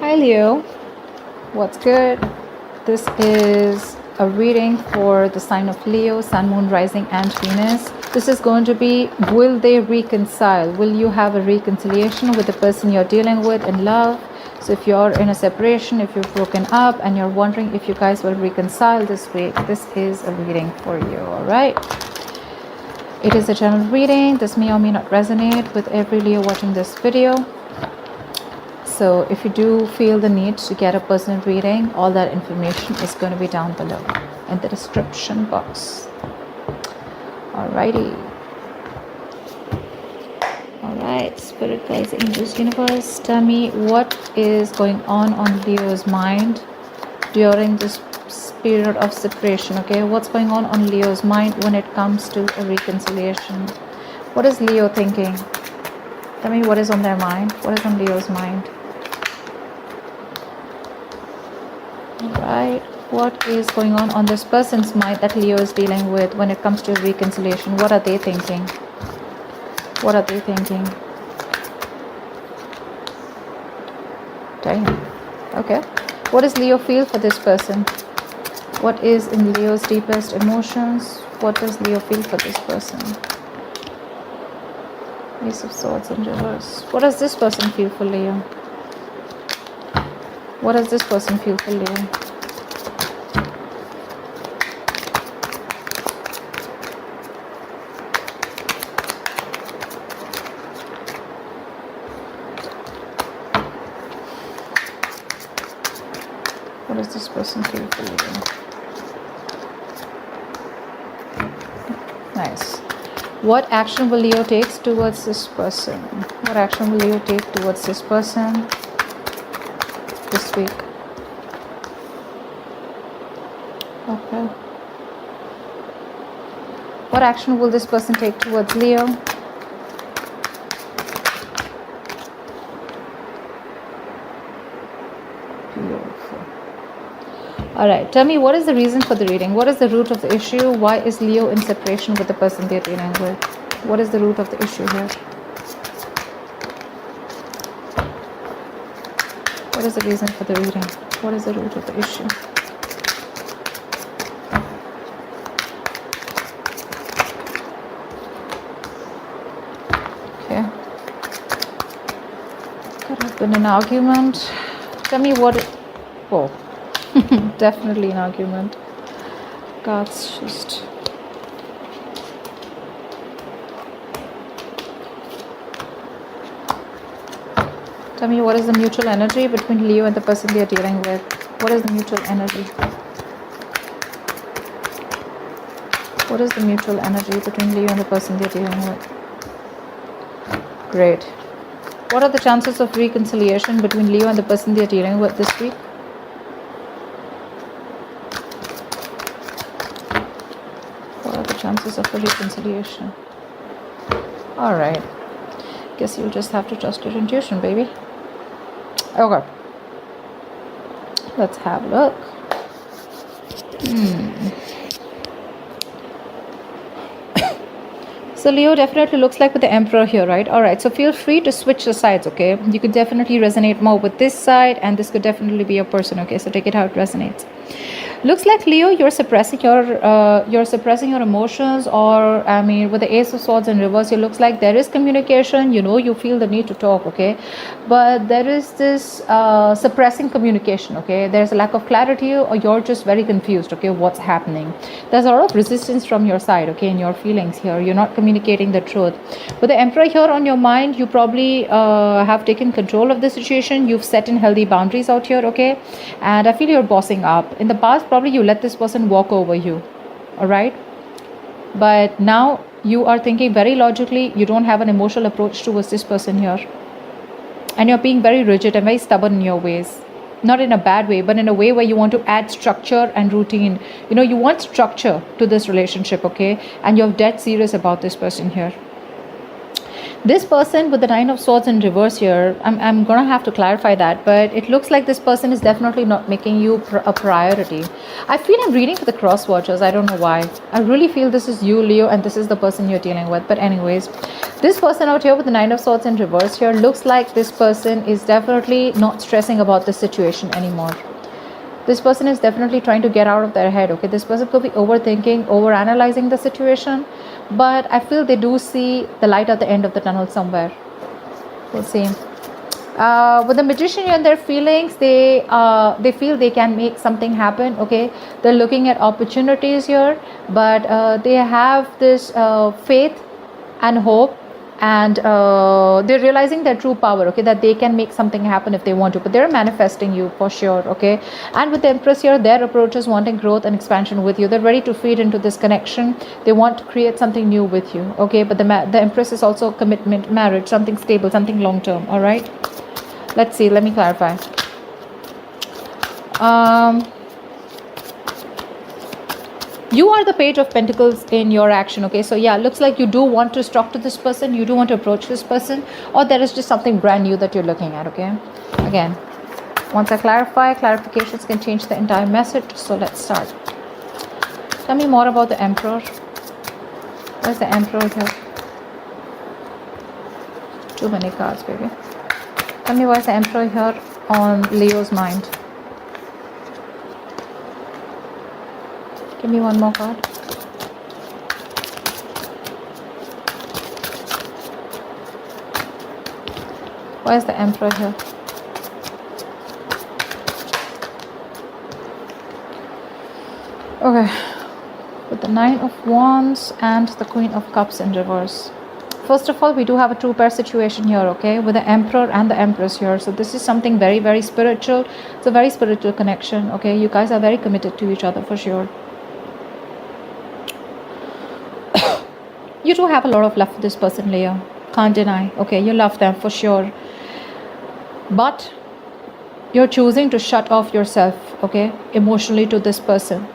Hi Leo, what's good? This is a reading for the sign of Leo, Sun, Moon, Rising and Venus. This is going to be, will they reconcile? Will you have a reconciliation with the person you're dealing with in love? So if you're in a separation, if you've broken up and you're wondering if you guys will reconcile this week, this is a reading for you, all right? It is a general reading. This may or may not resonate with every Leo watching this video. So if you do feel the need to get a personal reading, all that information is going to be down below in the description box. Alrighty. Alright, Spirit Guides, Angels, Universe, tell me what is going on Leo's mind during this period of separation, okay? What's going on Leo's mind when it comes to a reconciliation? What is Leo thinking? Tell me what is on their mind. What is on Leo's mind? Alright, what is going on this person's mind that Leo is dealing with when it comes to reconciliation? What are they thinking? What are they thinking? Damn. Okay. What does Leo feel for this person? What is in Leo's deepest emotions? What does Leo feel for this person? Ace of Swords in reverse. What does this person feel for Leo? What does this person feel for Leo? What does this person feel for Leo? Nice. What action will Leo take towards this person? What action will Leo take towards this person this week? Okay. What action will this person take towards Leo? Beautiful. Alright, tell me what is the reason for the reading? What is the root of the issue? Why is Leo in separation with the person they're dealing with? What is the root of the issue here? What is the reason for the reading? What is the root of the issue? Okay. Could have been an argument. Tell me what... Oh. Definitely an argument. God's just... Tell me what is the mutual energy between Leo and the person they are dealing with. What is the mutual energy? What is the mutual energy between Leo and the person they are dealing with? Great. What are the chances of reconciliation between Leo and the person they are dealing with this week? What are the chances of a reconciliation? Alright. Guess you'll just have to trust your intuition, baby. Okay. Let's have a look. So Leo definitely looks like with the Emperor here, right? Alright, so feel free to switch the sides, okay? You could definitely resonate more with this side, and this could definitely be your person, okay? So take it how it resonates. Looks like Leo, you're suppressing your emotions, or I mean, with the Ace of Swords in reverse, it looks like there is communication. You know, you feel the need to talk, okay? But there is this suppressing communication, okay? There's a lack of clarity, or you're just very confused, okay? What's happening? There's a lot of resistance from your side, okay? In your feelings here, you're not communicating the truth. With the Emperor here on your mind, you probably have taken control of the situation. You've set in healthy boundaries out here, okay? And I feel you're bossing up. In the past, probably you let this person walk over you, all right? But now you are thinking very logically. You don't have an emotional approach towards this person here, and you're being very rigid and very stubborn in your ways. Not in a bad way, but in a way where you want to add structure and routine. You know, you want structure to this relationship, okay? And you're dead serious about this person here. This person with the Nine of Swords in reverse here, I'm gonna have to clarify that, but it looks like this person is definitely not making you a priority. I feel I'm reading for the cross watchers. I don't know why. I really feel this is you, Leo, and this is the person you're dealing with. But anyways, this person out here with the Nine of Swords in reverse here looks like this person is definitely not stressing about the situation anymore. This person is definitely trying to get out of their head, okay? This person could be overthinking, overanalyzing the situation, but I feel they do see the light at the end of the tunnel somewhere. We'll see. With the Magician and their feelings, they feel they can make something happen, okay? They're looking at opportunities here, but they have this faith and hope, and they're realizing their true power, okay, that they can make something happen if they want to, but they're manifesting you for sure, okay? And with the Empress here, their approach is wanting growth and expansion with you. They're ready to feed into this connection. They want to create something new with you, okay? But the Empress is also commitment, marriage, something stable, something long term. All right, let's see, let me clarify. You are the Page of Pentacles in your action, okay? So yeah, looks like you do want to talk to this person, you do want to approach this person, or there is just something brand new that you're looking at, okay? Again, once I clarify, clarifications can change the entire message. So let's start. Tell me more about the Emperor. Where's the Emperor here? Too many cards, baby. Tell me where's the Emperor here on Leo's mind. Give me one more card. Where's the Emperor here? Okay. With the Nine of Wands and the Queen of Cups in reverse. First of all, we do have a two-pair situation here, okay? With the Emperor and the Empress here. So this is something very, very spiritual. It's a very spiritual connection, okay? You guys are very committed to each other for sure. You do have a lot of love for this person, Leo. Can't deny. Okay, you love them for sure. But you're choosing to shut off yourself, okay, emotionally to this person.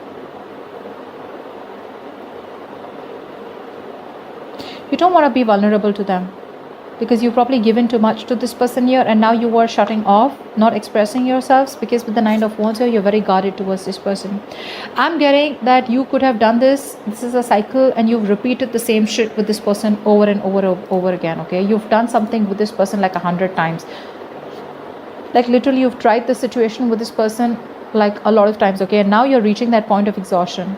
You don't want to be vulnerable to them because you've probably given too much to this person here, and now you are shutting off, not expressing yourselves, because with the Nine of Wands here, you're very guarded towards this person. I'm getting that you could have done this. This is a cycle, and you've repeated the same shit with this person over and over again, okay? You've done something with this person like 100 times. Like literally, you've tried the situation with this person like a lot of times, okay? And now you're reaching that point of exhaustion.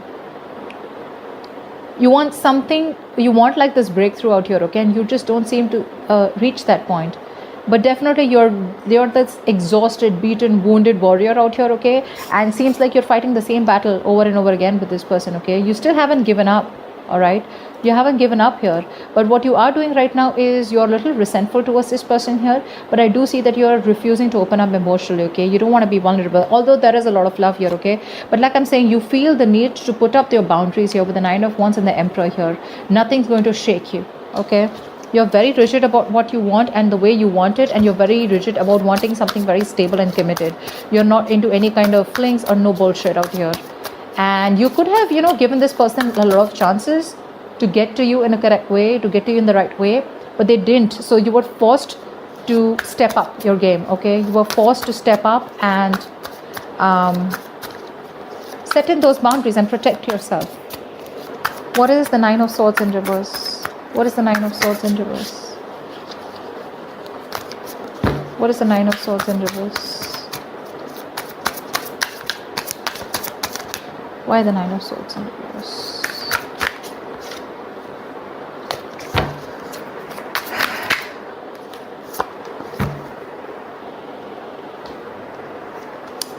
You want something, you want like this breakthrough out here, okay? And you just don't seem to reach that point. But definitely you're this exhausted, beaten, wounded warrior out here, okay? And seems like you're fighting the same battle over and over again with this person, okay? You still haven't given up, all right? You haven't given up here. But what you are doing right now is you're a little resentful towards this person here. But I do see that you're refusing to open up emotionally, okay? You don't want to be vulnerable. Although there is a lot of love here, okay? But like I'm saying, you feel the need to put up your boundaries here with the Nine of Wands and the Emperor here. Nothing's going to shake you, okay? You're very rigid about what you want and the way you want it. And you're very rigid about wanting something very stable and committed. You're not into any kind of flings or no bullshit out here. And you could have, you know, given this person a lot of chances to get to you in a correct way, to get to you in the right way, but they didn't. So you were forced to step up your game, okay? You were forced to step up and set in those boundaries and protect yourself. What is the Nine of Swords in reverse? What is the Nine of Swords in reverse? What is the Nine of Swords in reverse? Why the Nine of Swords in reverse?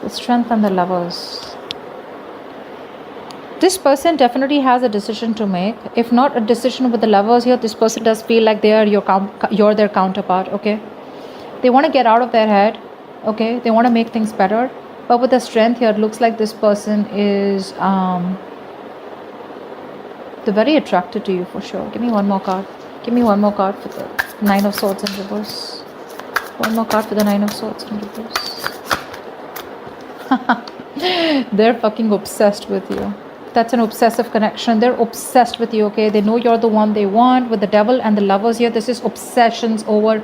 The Strength and the Lovers. This person definitely has a decision to make. If not a decision with the Lovers here, this person does feel like they are you're their counterpart, okay? They want to get out of their head, okay? They want to make things better. But with the Strength here, it looks like this person is they're very attracted to you for sure. Give me one more card. Give me one more card for the Nine of Swords in reverse. One more card for the Nine of Swords in reverse. They're fucking obsessed with you. That's an obsessive connection. They're obsessed with you, okay? They know you're the one they want. With the devil and the lovers here, this is obsession over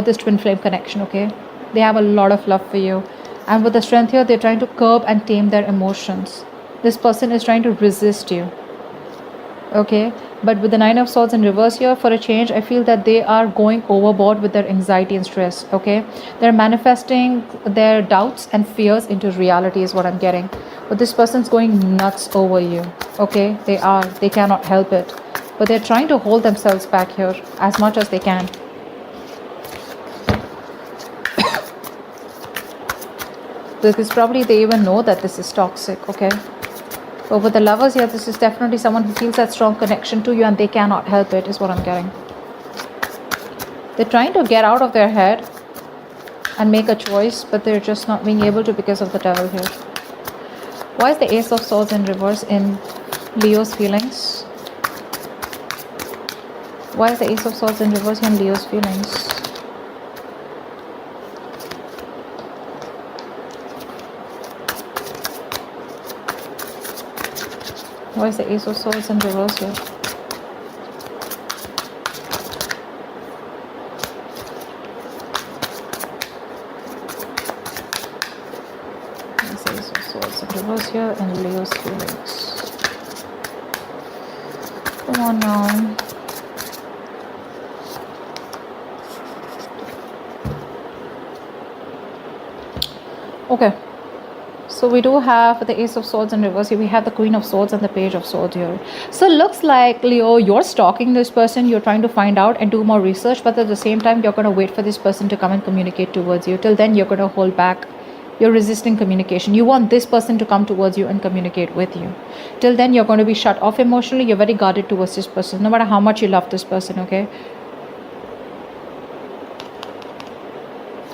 this twin flame connection, okay? They have a lot of love for you. And with the strength here, they're trying to curb and tame their emotions. This person is trying to resist you, okay? But with the Nine of Swords in reverse here, for a change, I feel that they are going overboard with their anxiety and stress, okay? They're manifesting their doubts and fears into reality is what I'm getting. But this person's going nuts over you, okay? They cannot help it. But they're trying to hold themselves back here as much as they can. Because probably they even know that this is toxic, okay? But with the lovers here, this is definitely someone who feels that strong connection to you and they cannot help it, is what I'm getting. They're trying to get out of their head and make a choice, but they're just not being able to because of the devil here. Why is the Ace of Swords in reverse in Leo's feelings? Why is the Ace of Swords in reverse in Leo's feelings? Why is the Ace of Swords in reverse here? Why is the Ace of Swords in reverse here and Leo's feelings? Come on now. Okay. So we do have the Ace of Swords in reverse here. We have the Queen of Swords and the Page of Swords here. So it looks like, Leo, you're stalking this person. You're trying to find out and do more research. But at the same time, you're going to wait for this person to come and communicate towards you. Till then, you're going to hold back. You're resisting communication. You want this person to come towards you and communicate with you. Till then, you're going to be shut off emotionally. You're very guarded towards this person. No matter how much you love this person, okay?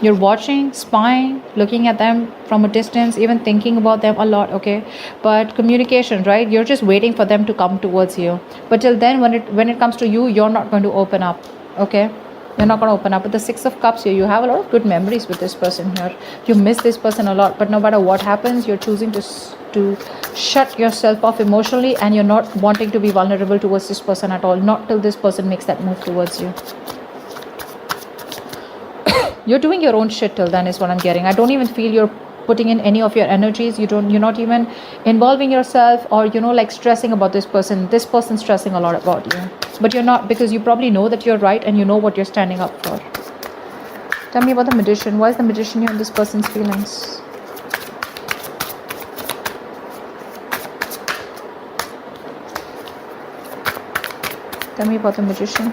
You're watching, spying, looking at them from a distance, even thinking about them a lot, okay? But communication, right? You're just waiting for them to come towards you. But till then, when it comes to you, you're not going to open up, okay? You're not going to open up. With the Six of Cups here, you have a lot of good memories with this person here. You miss this person a lot, but no matter what happens, you're choosing to shut yourself off emotionally, and you're not wanting to be vulnerable towards this person at all. Not till this person makes that move towards you. You're doing your own shit till then is what I'm getting. I don't even feel you're putting in any of your energies. You're not even involving yourself or, like stressing about this person. This person's stressing a lot about you. But you're not, because you probably know that you're right and you know what you're standing up for. Tell me about the Magician. Why is the Magician here in this person's feelings? Tell me about the Magician.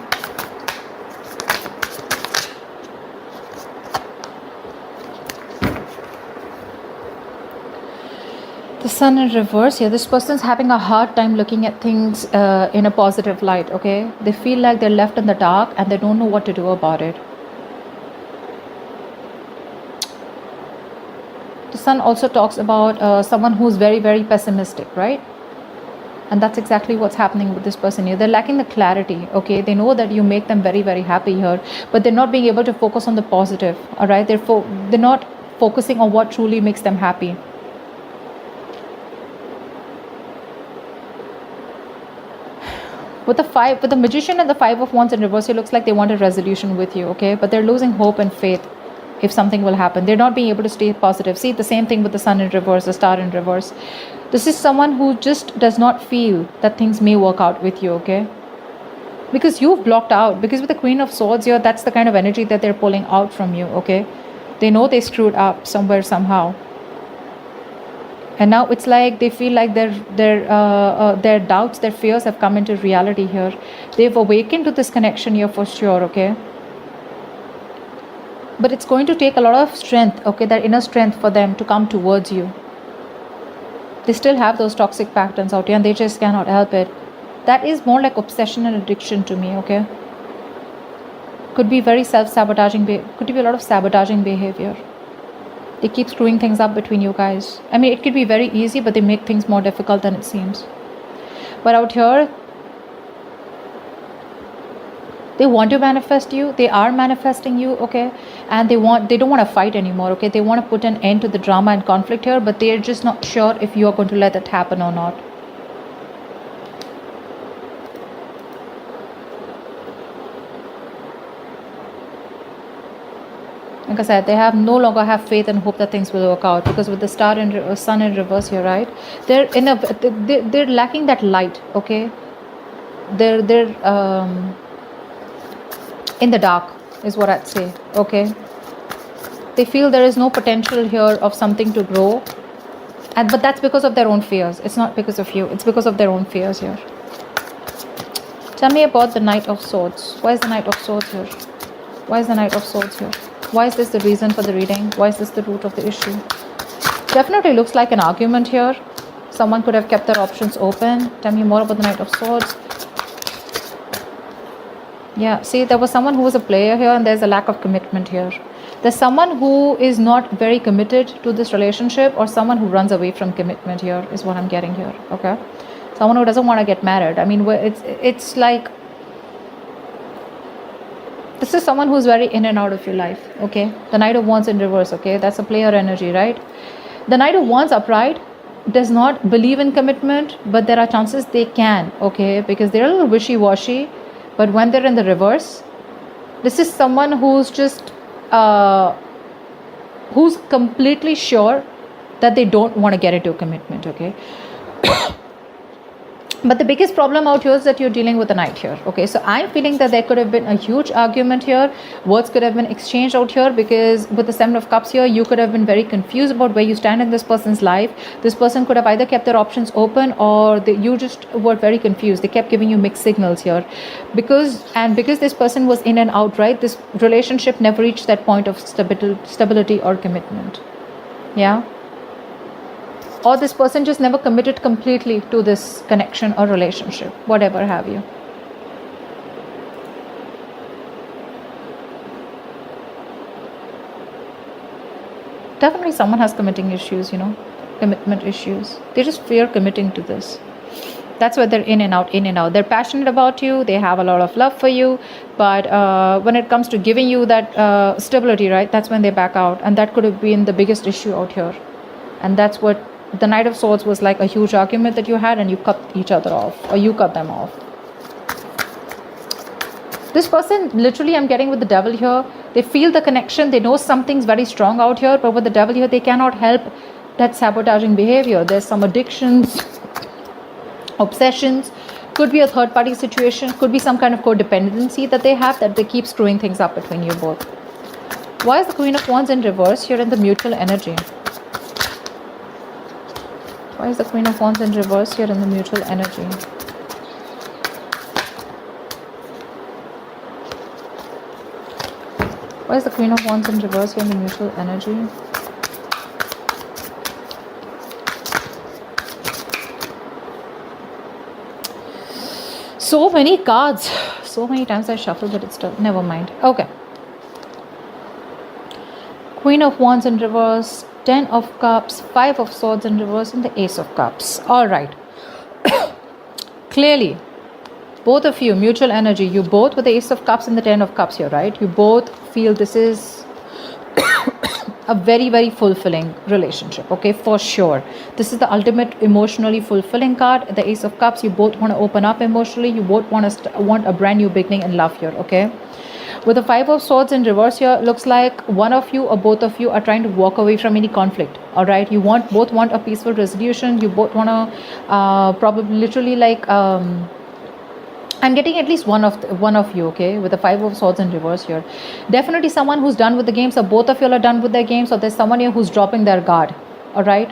The Sun in reverse here. This person's having a hard time looking at things in a positive light, okay? They feel like they're left in the dark and they don't know what to do about it. The Sun also talks about someone who's very, very pessimistic, right? And that's exactly what's happening with this person here. They're lacking the clarity, okay? They know that you make them very, very happy here, but they're not being able to focus on the positive, all right? They're not focusing on what truly makes them happy. With the Magician and the Five of Wands in reverse, it looks like they want a resolution with you, okay? But they're losing hope and faith if something will happen. They're not being able to stay positive. See, the same thing with the Sun in reverse, the Star in reverse. This is someone who just does not feel that things may work out with you, okay? Because you've blocked out. Because with the Queen of Swords here, that's the kind of energy that they're pulling out from you, okay? They know they screwed up somewhere, somehow. And now it's like they feel like their doubts, their fears have come into reality here. They've awakened to this connection here for sure, okay? But it's going to take a lot of strength, okay, that inner strength for them to come towards you. They still have those toxic patterns out here and they just cannot help it. That is more like obsession and addiction to me, okay? Could be very self-sabotaging, could be a lot of sabotaging behavior. They keep screwing things up between you guys. I mean, it could be very easy, but they make things more difficult than it seems. But out here, they want to manifest you. They are manifesting you, okay? And they don't want to fight anymore, okay? They want to put an end to the drama and conflict here, but they're just not sure if you are going to let that happen or not. Like I said, they have no longer have faith and hope that things will work out, because with the star and sun in reverse here, right? They're in a they're lacking that light. Okay, they're in the dark is what I'd say. Okay, they feel there is no potential here of something to grow, but that's because of their own fears. It's not because of you. It's because of their own fears here. Tell me about the Knight of Swords. Why is the Knight of Swords here? Why is the Knight of Swords here? Why is this the reason for the reading? Why is this the root of the issue? Definitely looks like an argument here. Someone could have kept their options open. Tell me more about the Knight of Swords. Yeah, see, there was someone who was a player here, and there's a lack of commitment here. There's someone who is not very committed to this relationship, or someone who runs away from commitment here is what I'm getting here. Okay, someone who doesn't want to get married. I mean, it's like this is someone who's very in and out of your life. Okay, the Knight of Wands in reverse. Okay, that's a player energy, right? The Knight of Wands upright does not believe in commitment, but there are chances they can. Okay, because they're a little wishy-washy. But when they're in the reverse, this is someone who's just who's completely sure that they don't want to get into a commitment. Okay. But the biggest problem out here is that you're dealing with a knight here. Okay, so I'm feeling that there could have been a huge argument here. Words could have been exchanged out here, because with the Seven of Cups here, you could have been very confused about where you stand in this person's life. This person could have either kept their options open, or you just were very confused. They kept giving you mixed signals here. Because this person was in and out, right? This relationship never reached that point of stability or commitment. Yeah. Or this person just never committed completely to this connection or relationship, whatever have you. Definitely someone has committing issues, commitment issues. They just fear committing to this. That's why they're in and out, in and out. They're passionate about you. They have a lot of love for you. But when it comes to giving you that stability, right, that's when they back out. And that could have been the biggest issue out here. And that's what the Knight of Swords was like, a huge argument that you had, and you cut each other off, or you cut them off. This person, literally, I'm getting with the Devil here. They feel the connection. They know something's very strong out here, but with the Devil here, they cannot help that sabotaging behavior. There's some addictions, obsessions. Could be a third-party situation. Could be some kind of codependency that they have, that they keep screwing things up between you both. Why is the Queen of Wands in reverse here in the mutual energy? Why is the Queen of Wands in reverse here in the mutual energy? Why is the Queen of Wands in reverse here in the mutual energy? So many cards. So many times I shuffle, but it's still... Never mind. Okay. Queen of Wands in reverse. 10 of Cups, 5 of Swords in reverse, and the Ace of Cups. All right. Clearly, both of you, mutual energy, you both with the Ace of Cups and the 10 of Cups here, right? You both feel this is a very, very fulfilling relationship, okay? For sure. This is the ultimate emotionally fulfilling card. The Ace of Cups, you both want to open up emotionally. You both want a brand new beginning in love here, okay? With the 5 of Swords in reverse here, looks like one of you or both of you are trying to walk away from any conflict. All right, you both want a peaceful resolution. You both want to probably literally like I'm getting at least one of you, okay, with the 5 of Swords in reverse here. Definitely someone who's done with the games, or both of you are done with their games, or there's someone here who's dropping their guard. All right.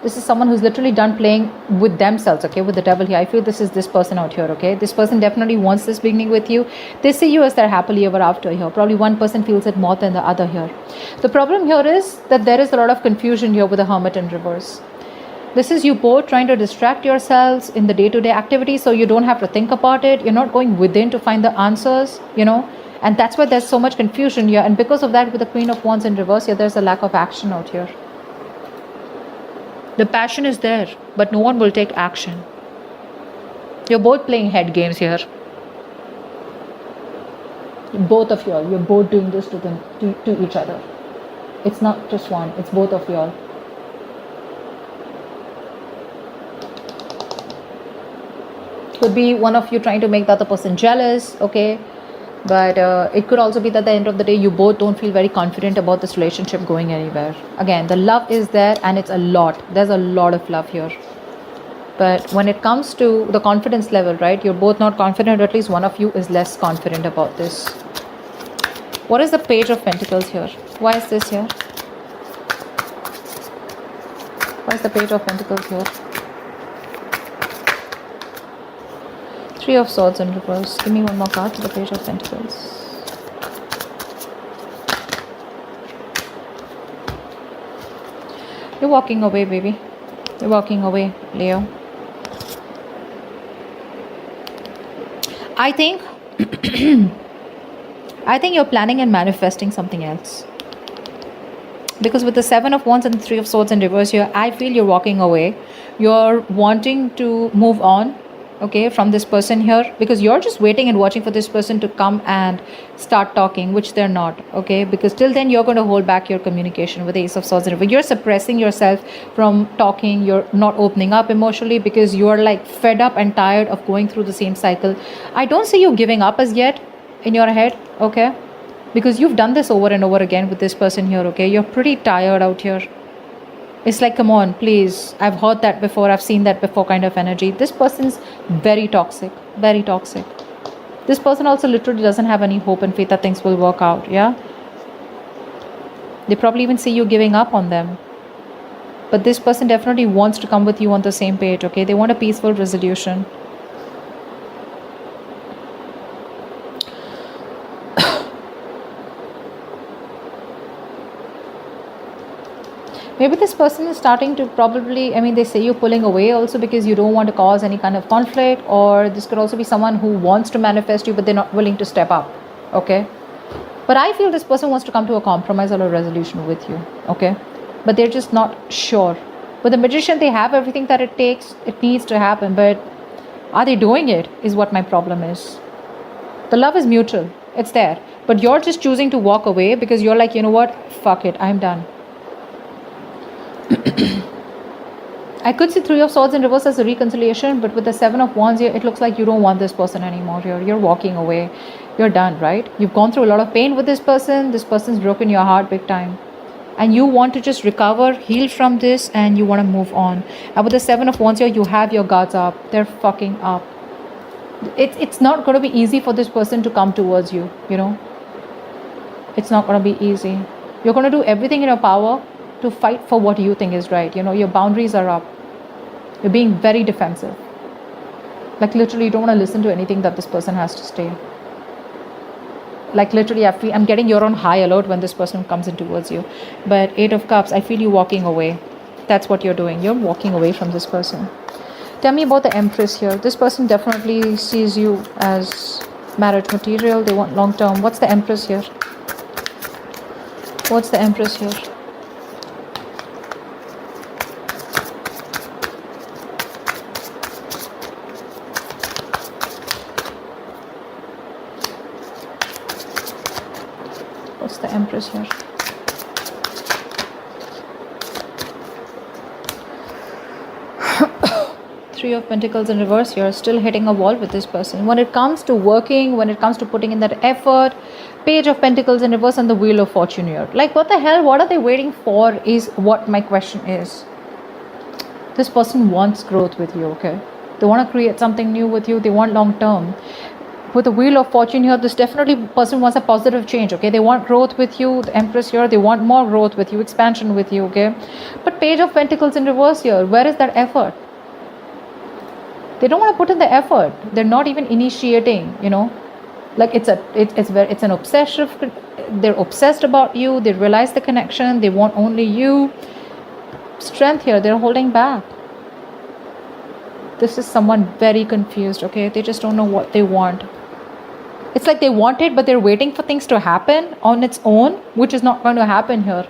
This is someone who's literally done playing with themselves, okay, with the Devil here. I feel this is this person out here, okay? This person definitely wants this beginning with you. They see you as their happily ever after here. Probably one person feels it more than the other here. The problem here is that there is a lot of confusion here with the Hermit in reverse. This is you both trying to distract yourselves in the day-to-day activities, so you don't have to think about it. You're not going within to find the answers, and that's why there's so much confusion here. And because of that, with the Queen of Wands in reverse here, there's a lack of action out here. The passion is there, but no one will take action. You're both playing head games here. Both of y'all. You're both doing this to each other. It's not just one. It's both of y'all. Could be one of you trying to make the other person jealous, okay? But it could also be that at the end of the day, you both don't feel very confident about this relationship going anywhere. Again, the love is there, and it's a lot. There's a lot of love here. But when it comes to the confidence level, right, you're both not confident, or at least one of you is less confident about this. What is the Page of Pentacles here? Why is this here? Why is the Page of Pentacles here? Three of Swords in reverse. Give me one more card for the Page of Pentacles. You're walking away, baby. You're walking away, Leo. I think you're planning and manifesting something else. Because with the Seven of Wands and the Three of Swords in reverse here, I feel you're walking away. You're wanting to move on, okay, from this person here. Because you're just waiting and watching for this person to come and start talking, which they're not, okay. Because till then, you're going to hold back your communication with the Ace of Swords in reverse. You're suppressing yourself from talking. You're not opening up emotionally because you're like fed up and tired of going through the same cycle. I don't see you giving up as yet in your head, okay. Because you've done this over and over again with this person here, okay? You're pretty tired out here. It's like, come on, please. I've heard that before. I've seen that before kind of energy. This person's very toxic. Very toxic. This person also literally doesn't have any hope and faith that things will work out, yeah? They probably even see you giving up on them. But this person definitely wants to come with you on the same page, okay? They want a peaceful resolution. Maybe this person is starting to probably, I mean, they say you're pulling away also because you don't want to cause any kind of conflict, or this could also be someone who wants to manifest you, but they're not willing to step up, okay? But I feel this person wants to come to a compromise or a resolution with you, okay? But they're just not sure. With the Magician, they have everything that it takes, it needs to happen, but are they doing it is what my problem is. The love is mutual, it's there, but you're just choosing to walk away because you're like, you know what, fuck it, I'm done. I could see Three of Swords in reverse as a reconciliation, but with the Seven of Wands here, it looks like you don't want this person anymore. You're walking away. You're done, right? You've gone through a lot of pain with this person. This person's broken your heart big time. And you want to just recover, heal from this, and you want to move on. And with the Seven of Wands here, you have your guards up. They're fucking up. It's not going to be easy for this person to come towards you, you know. It's not going to be easy. You're going to do everything in your power to fight for what you think is right. You know, your boundaries are up. You're being very defensive. Like literally, you don't want to listen to anything that this person has to say. Like literally, I'm getting you're on high alert when this person comes in towards you. But Eight of Cups, I feel you walking away. That's what you're doing. You're walking away from this person. Tell me about the Empress here. This person definitely sees you as marriage material. They want long term. What's the Empress here? What's the Empress here? What's the Empress here? Three of Pentacles in reverse. You're still hitting a wall with this person. When it comes to working, when it comes to putting in that effort, Page of Pentacles in reverse and the Wheel of Fortune here. Like, what the hell? What are they waiting for is what my question is. This person wants growth with you, okay? They want to create something new with you. They want long term. With the Wheel of Fortune here, this definitely person wants a positive change, okay? They want growth with you. The Empress here, they want more growth with you, expansion with you, okay? But Page of Pentacles in reverse here, where is that effort? They don't want to put in the effort. They're not even initiating, you know? Like it's an obsessive, they're obsessed about you. They realize the connection. They want only you. Strength here, they're holding back. This is someone very confused, okay? They just don't know what they want. It's like they want it, but they're waiting for things to happen on its own, which is not going to happen here.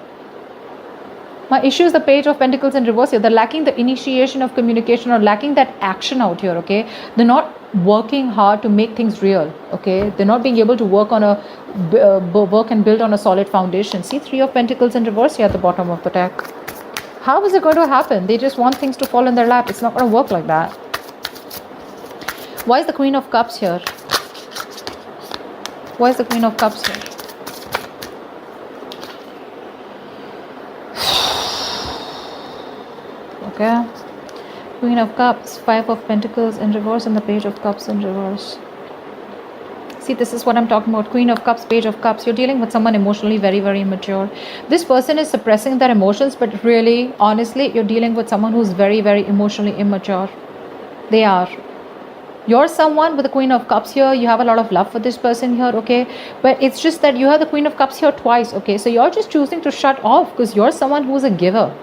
My issue is the Page of Pentacles in reverse here. They're lacking the initiation of communication or lacking that action out here, okay? They're not working hard to make things real, okay? They're not being able to work on work and build on a solid foundation. See, Three of Pentacles in reverse here at the bottom of the deck. How is it going to happen? They just want things to fall in their lap. It's not going to work like that. Why is the Queen of Cups here? Why is the Queen of Cups here? Okay. Queen of Cups, Five of Pentacles in reverse, and the Page of Cups in reverse. See, this is what I'm talking about. Queen of Cups, Page of Cups. You're dealing with someone emotionally very, very immature. This person is suppressing their emotions, but really, honestly, you're dealing with someone who's very, very emotionally immature. They are. You're someone with the Queen of Cups here. You have a lot of love for this person here, okay? But it's just that you have the Queen of Cups here twice, okay? So you're just choosing to shut off because you're someone who's a giver.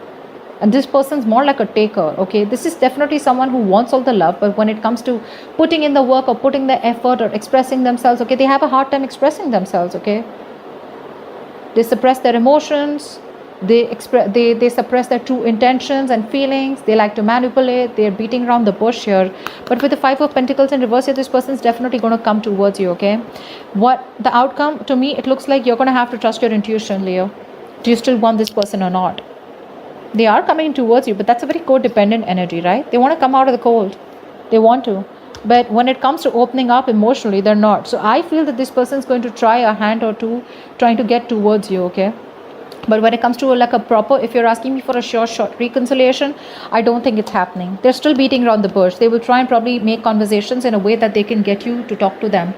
And this person's more like a taker, okay? This is definitely someone who wants all the love, but when it comes to putting in the work or putting the effort or expressing themselves, okay, they have a hard time expressing themselves, okay? They suppress their emotions. They suppress their true intentions and feelings. They like to manipulate. They're beating around the bush here. But with the Five of Pentacles in reverse here, this person's definitely going to come towards you, okay? What the outcome, to me, it looks like you're going to have to trust your intuition, Leo. Do you still want this person or not? They are coming towards you, but that's a very codependent energy, right? They want to come out of the cold. They want to. But when it comes to opening up emotionally, they're not. So I feel that this person is going to try a hand or two trying to get towards you, okay? But when it comes to like a proper, if you're asking me for a short reconciliation, I don't think it's happening. They're still beating around the bush. They will try and probably make conversations in a way that they can get you to talk to them.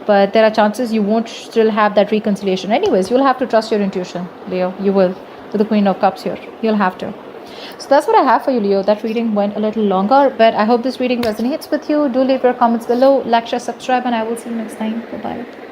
But there are chances you won't still have that reconciliation. Anyways, you'll have to trust your intuition, Leo. You will. To the Queen of Cups here. You'll have to. So that's what I have for you, Leo. That reading went a little longer, but I hope this reading resonates with you. Do leave your comments below, like, share, subscribe, and I will see you next time. Bye-bye.